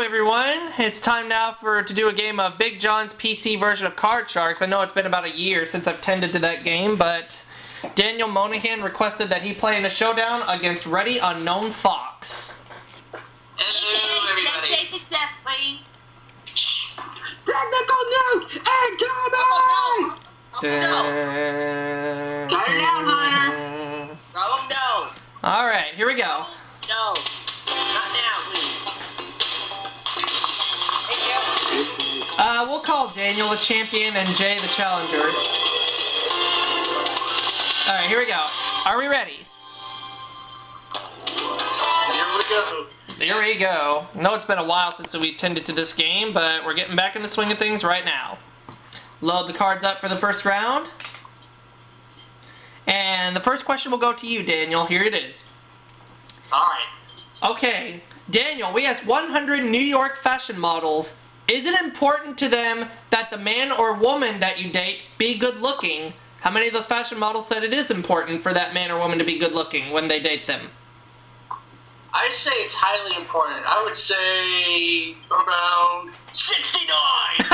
everyone. It's time now to do a game of BigJon's PC version of Card Sharks. I know it's been about a year since I've tended to that game, but Daniel Monahan requested that he play in a showdown against ReadyUnknownFox. Hello, everybody. Let's take it gently. Technical news incoming! No. Turn it down, Hunter. No. Alright, here we go. No. Not now, please. We'll call Daniel the champion and Jay the challenger. Alright, here we go. Are we ready? Here we go. Here we go. I know it's been a while since we tended to this game, but we're getting back in the swing of things right now. Load the cards up for the first round. And the first question will go to you, Daniel. Here it is. Alright. Okay, Daniel, we asked 100 New York fashion models. Is it important to them that the man or woman that you date be good looking? How many of those fashion models said it is important for that man or woman to be good looking when they date them? I say it's highly important. I would say around 69!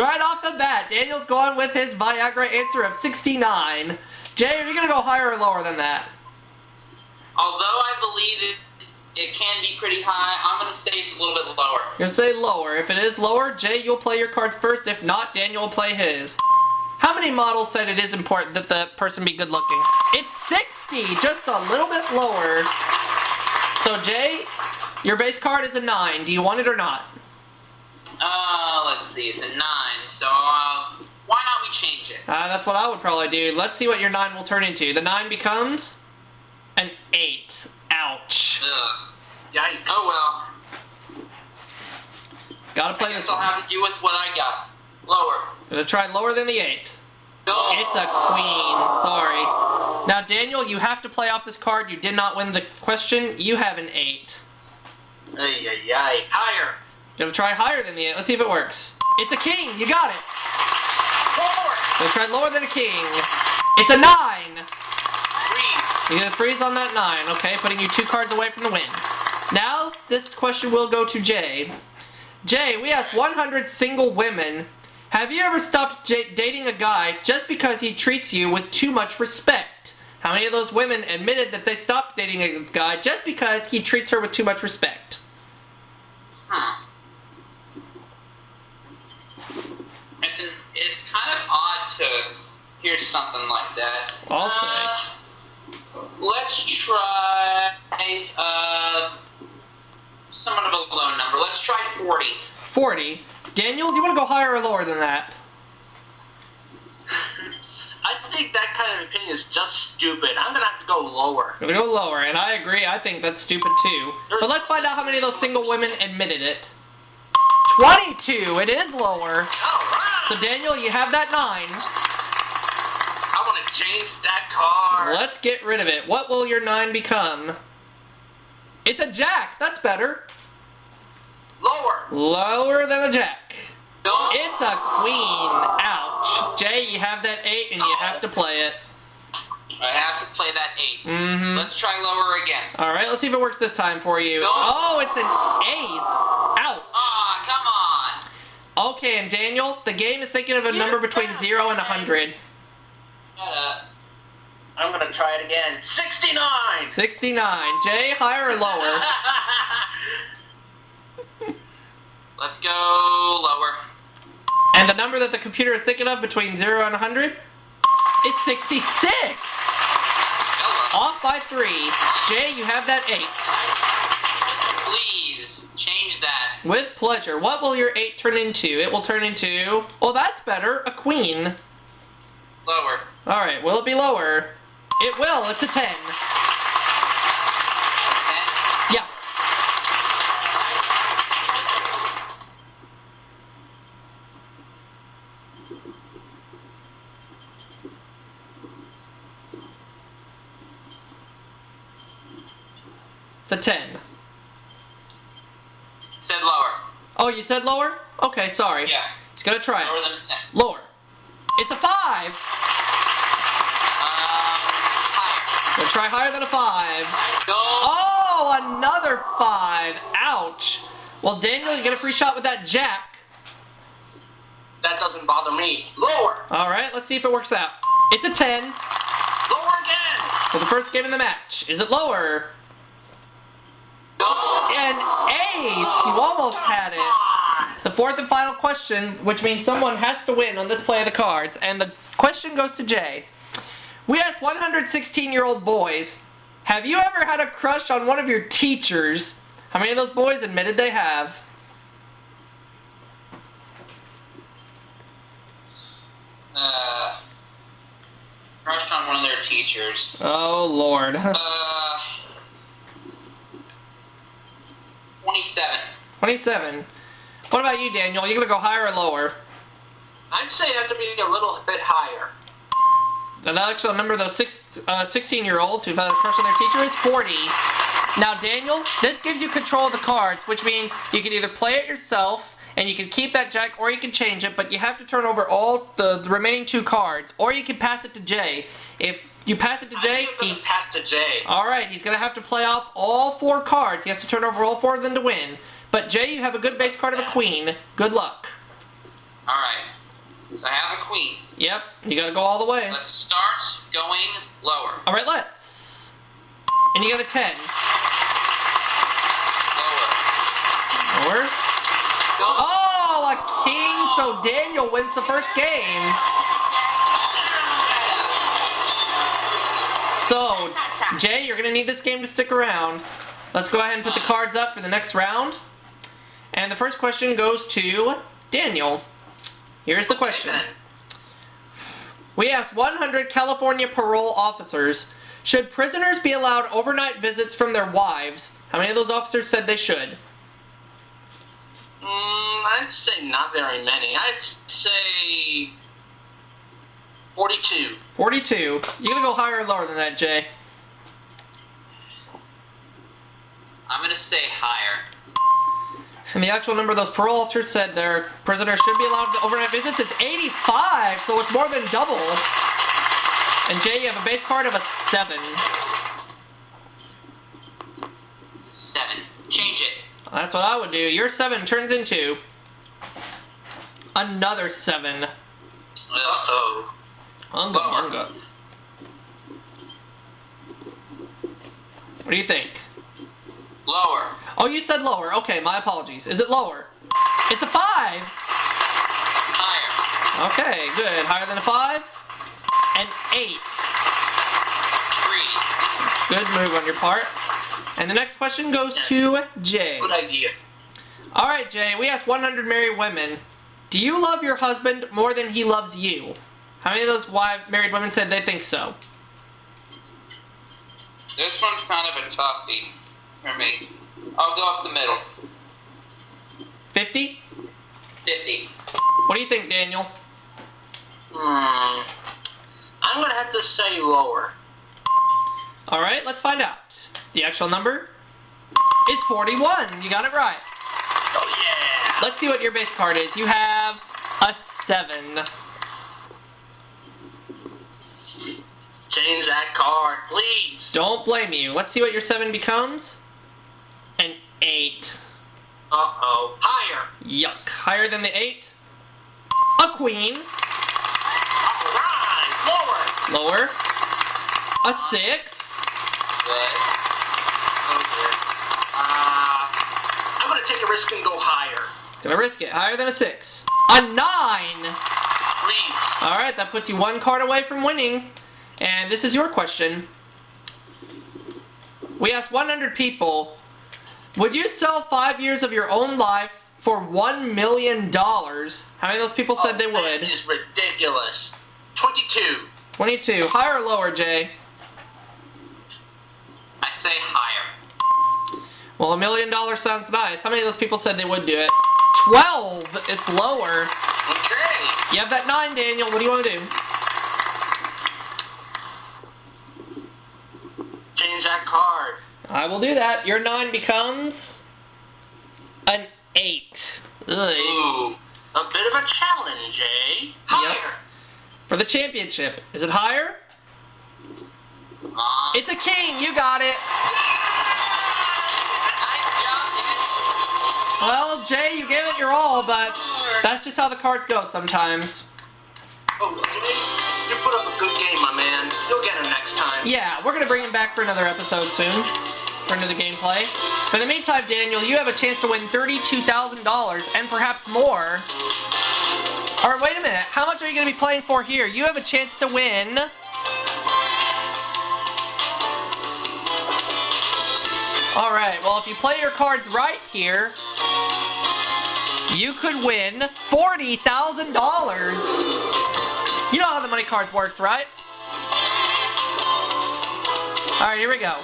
Right off the bat, Daniel's going with his Viagra answer of 69. Jay, are you going to go higher or lower than that? Although I believe it can be pretty high, I'm going to say it's a little bit lower. You're going to say lower. If it is lower, Jay, you'll play your cards first. If not, Daniel will play his. How many models said it is important that the person be good looking? It's 60, just a little bit lower. So Jay, your base card is a 9. Do you want it or not? Let's see, it's a 9, so why not we change it? That's what I would probably do. Let's see what your 9 will turn into. The 9 becomes an 8. Ouch. Ugh. Yikes. Oh well. Gotta play I this guess I'll one. have to deal with what I got. Lower. Gonna try lower than the 8. No. It's a queen. Sorry. Now, Daniel, you have to play off this card. You did not win the question. You have an 8. Ay, ay, ay. Higher. Gonna try higher than the 8. Let's see if it works. It's a king. You got it. Lower. Gonna try lower than a king. It's a 9. Freeze. You get a freeze on that 9. Okay, putting you 2 cards away from the win. Now, this question will go to Jay. Jay, we asked 100 single women. Have you ever stopped dating a guy just because he treats you with too much respect? How many of those women admitted that they stopped dating a guy just because he treats her with too much respect? It's kind of odd to hear something like that. I'll say. Let's try somewhat of a low number. Let's try 40. 40. Daniel, do you want to go higher or lower than that? I think that kind of opinion is just stupid. I'm going to have to go lower. Gonna go lower, and I agree. I think that's stupid too. But let's find out how many of those single women admitted it. 22. It is lower. Alright. So Daniel, you have that 9. I want to change that card. Let's get rid of it. What will your 9 become? It's a jack. That's better. Lower. Lower than a jack. No. It's a queen. Ouch. Jay, you have that 8 and you have to play it. I have to play that 8. Mm-hmm. Let's try lower again. Alright, let's see if it works this time for you. No. Oh, it's an ace. Ouch. Come on. Okay, and Daniel, the game is thinking of a number between 0 and 100. Shut up. I'm going to try it again. 69. 69. Jay, higher or lower? Let's go lower. And the number that the computer is thinking of between 0 and 100 is 66. Hello. Off by 3. Jay, you have that 8. Please change that. With pleasure. What will your 8 turn into? It will turn into, well, that's better, a queen. Lower. Alright, will it be lower? It will. It's a 10. 10. Yeah. It's a 10. Said lower. Oh, you said lower? Okay, sorry. Yeah. It's gonna try it. Lower than a 10. Lower. It's a 5. Higher. Gonna try higher than a 5. No. Oh, a 9. another 5. Ouch. Well, Daniel, you get a free shot with that jack. That doesn't bother me. Lower. All right, let's see if it works out. It's a 10 Lower again. for the first game in the match. Is it lower? An ace. You almost had it. The fourth and final question, which means someone has to win on this play of the cards, and the question goes to Jay. We asked 116-year-old boys, have you ever had a crush on one of your teachers? How many of those boys admitted they have? Crushed on one of their teachers. Oh, Lord. 27. 27. What about you, Daniel? You going to go higher or lower? I'd say you have to be a little bit higher. The actual number of those 16-year-olds who've had a crush on their teacher is 40. Now, Daniel, this gives you control of the cards, which means you can either play it yourself, and you can keep that jack, or you can change it, but you have to turn over all the remaining 2 cards, or you can pass it to Jay. If you pass it to Jay, he pass to Jay. All right, he's going to have to play off all 4 cards. He has to turn over all 4 of them to win. But Jay, you have a good base card of a queen. Good luck. All right. So I have a queen. Yep, you got to go all the way. Let's start going lower. All right, let's. And you got a 10. Lower. Lower. Oh, a king, so Daniel wins the first game. So, Jay, you're going to need this game to stick around. Let's go ahead and put the cards up for the next round. And the first question goes to Daniel. Here's the question. We asked 100 California parole officers, should prisoners be allowed overnight visits from their wives? How many of those officers said they should? I'd say not very many. I'd say 42. 42. You gonna go higher or lower than that, Jay? I'm going to say higher. And the actual number of those parole officers said their prisoners should be allowed overnight visits is 85, so it's more than double. And Jay, you have a base card of a 7. 7. Change it. That's what I would do. Your 7 turns into another 7. Uh-oh. Unga bunga. What do you think? Lower. Oh, you said lower. Okay, my apologies. Is it lower? It's a 5. Higher. Okay, good. Higher than a 5? An 8. 3. Good move on your part. And the next question goes to Jay. Good idea. All right, Jay, we asked 100 married women, do you love your husband more than he loves you? How many of those married women said they think so? This one's kind of a toughie for me. I'll go up the middle. 50? 50. What do you think, Daniel? I'm going to have to say lower. All right, let's find out. The actual number is 41. You got it right. Oh, yeah. Let's see what your base card is. You have a 7. Change that card, please. Don't blame you. Let's see what your 7 becomes. An 8. Uh-oh. Higher. Yuck. Higher than the 8? A queen. All right. Lower. Lower. A 6. Good. Oh, dear. I'm going to take a risk and go higher. Gonna risk it. Higher than a 6. A 9. Please. Alright, that puts you 1 card away from winning. And this is your question. We asked 100 people, would you sell 5 years of your own life for $1 million? How many of those people said they would? That is ridiculous. 22. 22. Higher or lower, Jay? I say higher. Well, $1 million sounds nice. How many of those people said they would do it? 12. It's lower. Okay. You have that 9, Daniel. What do you want to do? Change that card. I will do that. Your 9 becomes an 8. Ugh. Ooh. A bit of a challenge, eh? Higher. For the championship. Is it higher? It's a king. You got it. Well, Jay, you gave it your all, but that's just how the cards go sometimes. Oh, you put up a good game, my man. You'll get him next time. Yeah, we're going to bring him back for another episode soon. For another gameplay. But in the meantime, Daniel, you have a chance to win $32,000 and perhaps more. Or wait a minute, how much are you going to be playing for here? You have a chance to win... Alright, well if you play your cards right here, you could win $40,000. You know how the money cards works, right? Alright, here we go.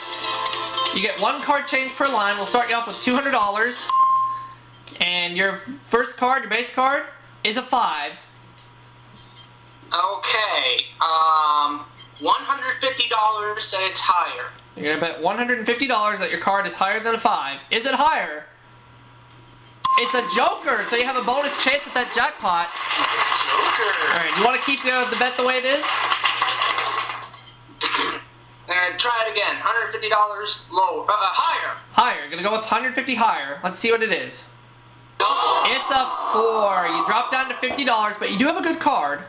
You get one card change per line. We'll start you off with $200. And your first card, your base card, is a 5. Okay, $150 that it's higher. You're going to bet $150 that your card is higher than a 5. Is it higher? It's a joker, so you have a bonus chance at that jackpot. Joker. Alright, you want to keep the bet the way it is? And try it again. $150 lower. Higher. Higher. You're going to go with 150 higher. Let's see what it is. It's a 4. You drop down to $50, but you do have a good card.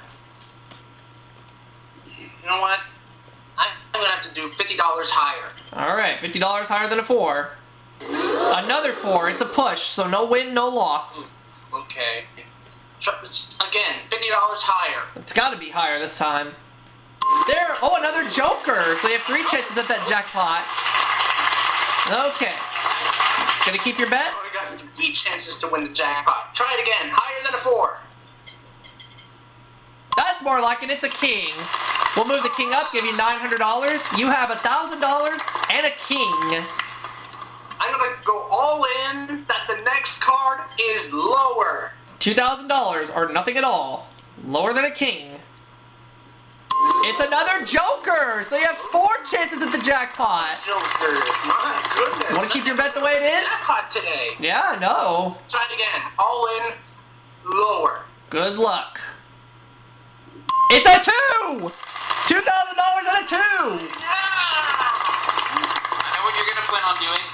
You know what? I'm going to have to do $50 higher. Alright, $50 higher than a 4. Another 4. It's a push, so no win, no loss. Okay. Again, $50 higher. It's got to be higher this time. There. Oh, another joker. So you have 3 chances at that jackpot. Okay. Gonna keep your bet? Oh, we got 3 chances to win the jackpot. Try it again. Higher than a 4. That's more like it. It's a king. We'll move the king up, give you $900. You have $1,000 and a king. I'm gonna go all in that the next card is lower. $2,000 or nothing at all. Lower than a king. It's another joker. So you have 4 chances at the jackpot. Joker. My goodness. Want to keep your bet the way it is? Jackpot today. Yeah, I know. Try it again. All in, lower. Good luck. It's a 2! $2,000 and a 2! I know what you're gonna plan on doing.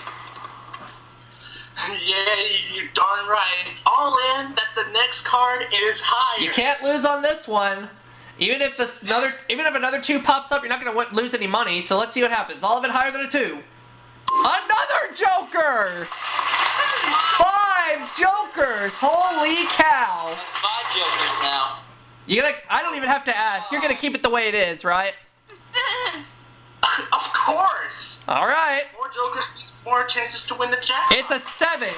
Yeah, you're darn right. All in that the next card is higher. You can't lose on this one. Even if another 2 pops up, you're not going to lose any money. So let's see what happens. All of it higher than a 2. Another joker! 5 jokers! Holy cow! That's 5 jokers now. I don't even have to ask. You're gonna keep it the way it is, right? Of course. All right. More jokers means more chances to win the jackpot. It's a 7.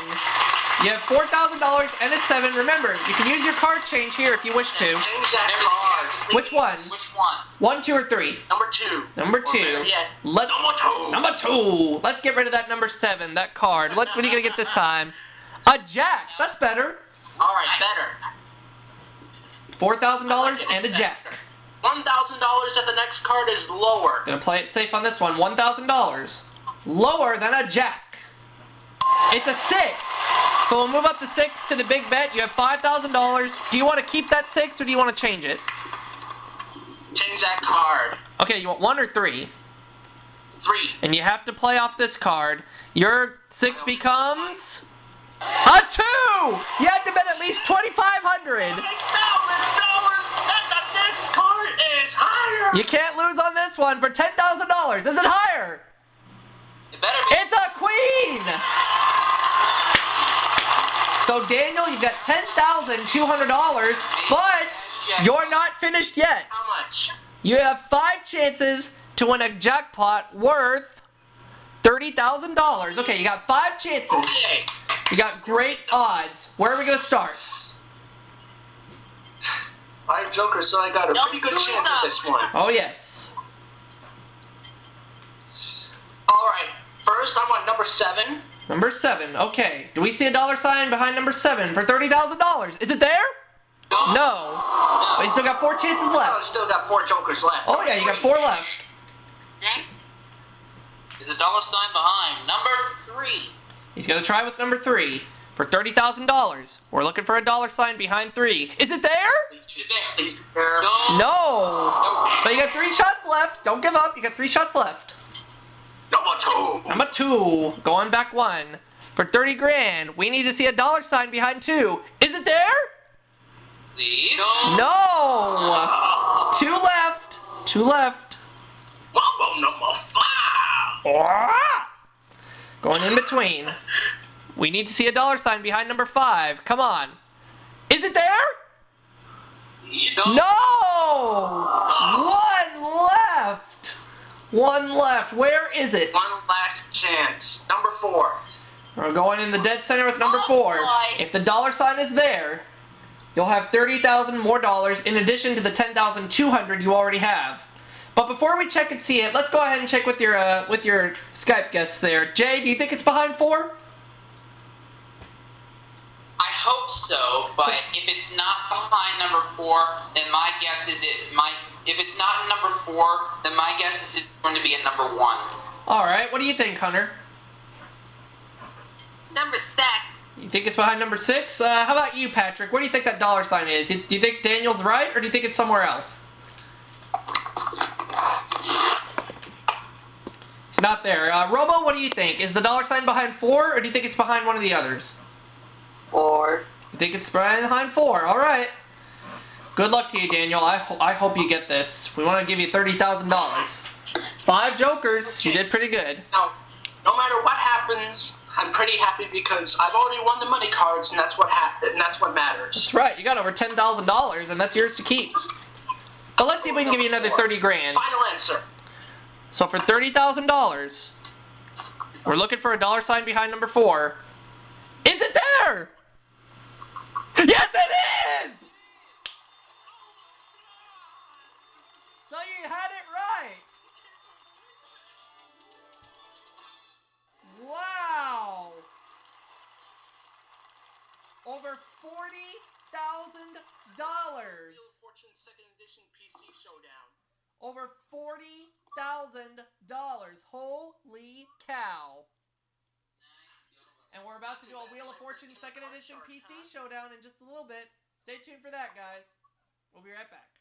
You have $4,000 and a 7. Remember, you can use your card change here if you wish to. Change that card. Which one? Which one? 1, 2, or 3? Number 2. Number 2. Yeah. Let's Number 2. Number 2. Let's get rid of that number 7. That card. What are you gonna get this time? A jack. That's better. All right, better. $4,000 and a jack. $1,000 at the next card is lower. Gonna play it safe on this one. $1,000. Lower than a jack. It's a 6. So we'll move up the 6 to the big bet. You have $5,000. Do you want to keep that 6 or do you want to change it? Change that card. Okay, you want 1 or 3? 3. And you have to play off this card. Your 6 becomes a 2. You have to bet at least $2,500. $1,000 that the next card is higher. You can't lose on this one for $10,000. Is it higher? It better be. It's a queen. So Daniel, you've got $10,200, but you're not finished yet. How much? You have 5 chances to win a jackpot worth $30,000. Okay, you got 5 chances. Okay. You got great odds. Where are we going to start? 5 jokers, so I got a pretty good chance at this one. Oh, yes. Alright, first I want number 7. Number 7. Okay. Do we see a dollar sign behind number 7 for $30,000? Is it there? No. But you still got 4 chances I left. still got 4 jokers left. Oh, yeah, you got 4 left. Is a dollar sign behind number 3? He's going to try with number 3 for $30,000. We're looking for a dollar sign behind 3. Is it there? Please be fair. No. But you got 3 shots left. Don't give up. You got 3 shots left. Number 2. Number 2. Going back 1 For 30 grand, we need to see a dollar sign behind 2. Is it there? Please. No! 2 left. 2 left. Mambo number 5. Going in between. We need to see a dollar sign behind number 5. Come on. Is it there? No! 1 left. 1 left. Where is it? One last chance. Number 4. We're going in the dead center with number 4. boy. If the dollar sign is there, you'll have 30,000 more dollars in addition to the 10,200 you already have. But before we check and see it, let's go ahead and check with your Skype guests there. Jay, do you think it's behind 4? I hope so, but if it's not behind number 4, then my guess is it might. If it's not in number 4, then my guess is it's going to be in number 1. All right. What do you think, Hunter? Number 6. You think it's behind number 6? How about you, Patrick? What do you think that dollar sign is? Do you think Daniel's right, or do you think it's somewhere else? It's not there. Robo, what do you think? Is the dollar sign behind 4, or do you think it's behind one of the others? 4. You think it's behind 4? All right. Good luck to you, Daniel. I hope you get this. We want to give you $30,000. 5 jokers. You did pretty good. Now, no matter what happens, I'm pretty happy because I've already won the money cards, and that's what matters. That's right. You got over $10,000, and that's yours to keep. But let's see if we can give you another 30 grand. Final answer. So for $30,000, we're looking for a dollar sign behind number 4. Is it there? Yes, it is! So you had it right. Wow. Over $40,000. Fortune Second Edition PC Showdown. Over $40,000. Holy cow. And we're about to do a Wheel of Fortune Second Edition PC Showdown in just a little bit. Stay tuned for that, guys. We'll be right back.